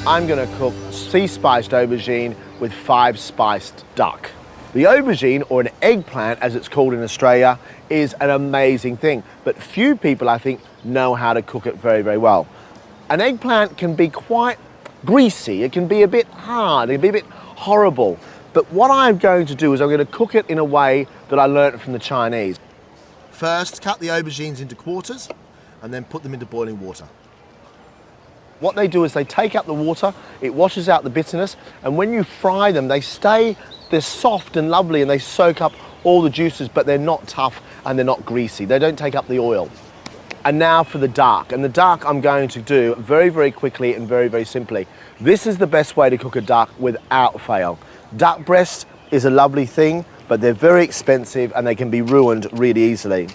I'm gonna cook sea-spiced aubergine with 5-spiced duck. The aubergine, or an eggplant as it's called in Australia, is an amazing thing, but few people, I think, know how to cook it very, very well. An eggplant can be quite greasy, it can be a bit hard, it can be a bit horrible, but what I'm going to do is I'm going to cook it in a way that I learnt from the Chinese. First, cut the aubergines into quarters and then put them into boiling water. What they do is they take out the water, it washes out the bitterness, and when you fry them, they're soft and lovely and they soak up all the juices, but they're not tough and they're not greasy. They don't take up the oil. And now for the duck. And the duck I'm going to do very, very quickly and very, very simply. This is the best way to cook a duck without fail. Duck breast is a lovely thing, but they're very expensive and they can be ruined really easily.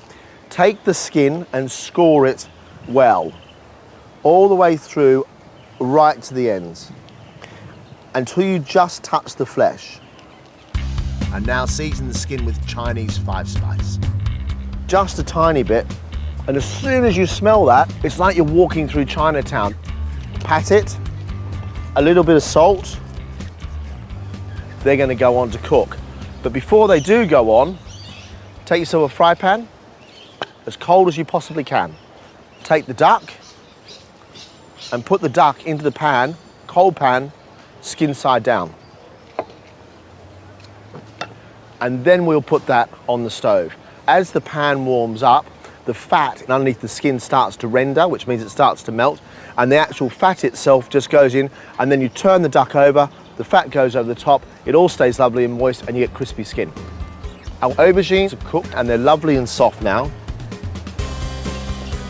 Take the skin and score it well, all the way through, right to the ends, until you just touch the flesh. And now season the skin with Chinese 5-spice. Just a tiny bit, and as soon as you smell that, it's like you're walking through Chinatown. Pat it, a little bit of salt, they're gonna go on to cook. But before they do go on, take yourself a fry pan, as cold as you possibly can. Take the duck, and put the duck into the pan, cold pan, skin side down. And then we'll put that on the stove. As the pan warms up, the fat underneath the skin starts to render, which means it starts to melt, and the actual fat itself just goes in, and then you turn the duck over, the fat goes over the top, it all stays lovely and moist, and you get crispy skin. Our aubergines are cooked and they're lovely and soft now.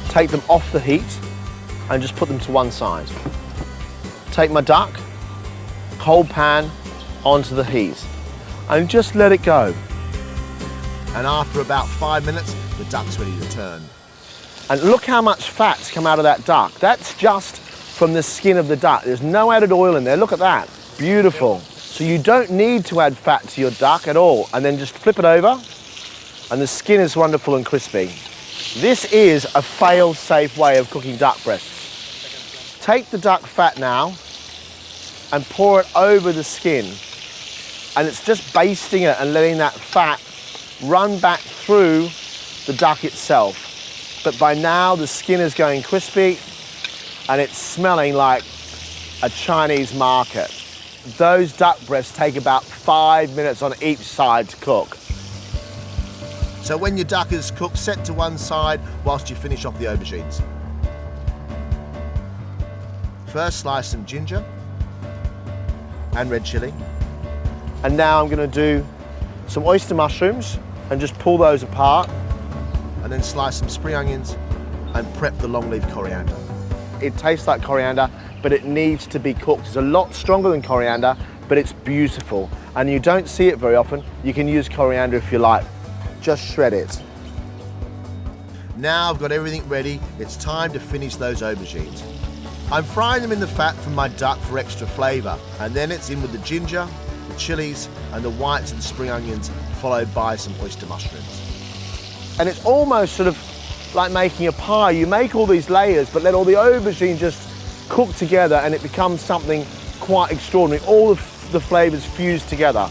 Take them off the heat and just put them to one side. Take my duck, cold pan, onto the heat, and just let it go. And after about 5 minutes, the duck's ready to turn. And look how much fat's come out of that duck. That's just from the skin of the duck. There's no added oil in there. Look at that. Beautiful. So you don't need to add fat to your duck at all. And then just flip it over, and the skin is wonderful and crispy. This is a fail-safe way of cooking duck breast. Take the duck fat now and pour it over the skin. And it's just basting it and letting that fat run back through the duck itself. But by now the skin is going crispy and it's smelling like a Chinese market. Those duck breasts take about 5 minutes on each side to cook. So when your duck is cooked, set to one side whilst you finish off the aubergines. First, slice some ginger and red chilli. And now I'm going to do some oyster mushrooms and just pull those apart. And then slice some spring onions and prep the long leaf coriander. It tastes like coriander, but it needs to be cooked. It's a lot stronger than coriander, but it's beautiful. And you don't see it very often. You can use coriander if you like. Just shred it. Now I've got everything ready. It's time to finish those aubergines. I'm frying them in the fat from my duck for extra flavour. And then it's in with the ginger, the chilies, and the whites of the spring onions, followed by some oyster mushrooms. And it's almost sort of like making a pie. You make all these layers, but let all the aubergine just cook together and it becomes something quite extraordinary. All of the flavours fuse together.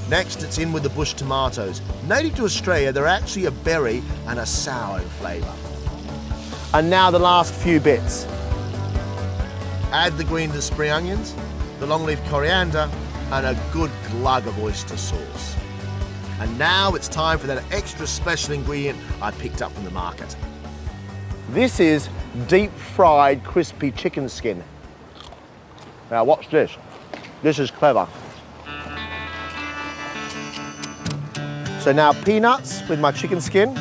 Next, it's in with the bush tomatoes. Native to Australia, they're actually a berry and a sour in flavour. And now the last few bits. Add the green to the spring onions, the long leaf coriander, and a good glug of oyster sauce. And now it's time for that extra special ingredient I picked up from the market. This is deep fried crispy chicken skin. Now watch this. This is clever. So now peanuts with my chicken skin.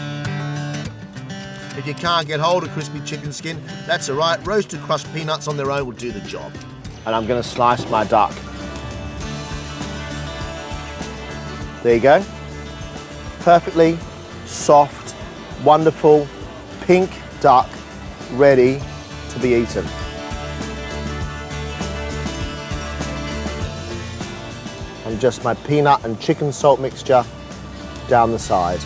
If you can't get hold of crispy chicken skin, that's all right. Roasted crushed peanuts on their own will do the job. And I'm going to slice my duck. There you go. Perfectly soft, wonderful, pink duck ready to be eaten. And just my peanut and chicken salt mixture down the side.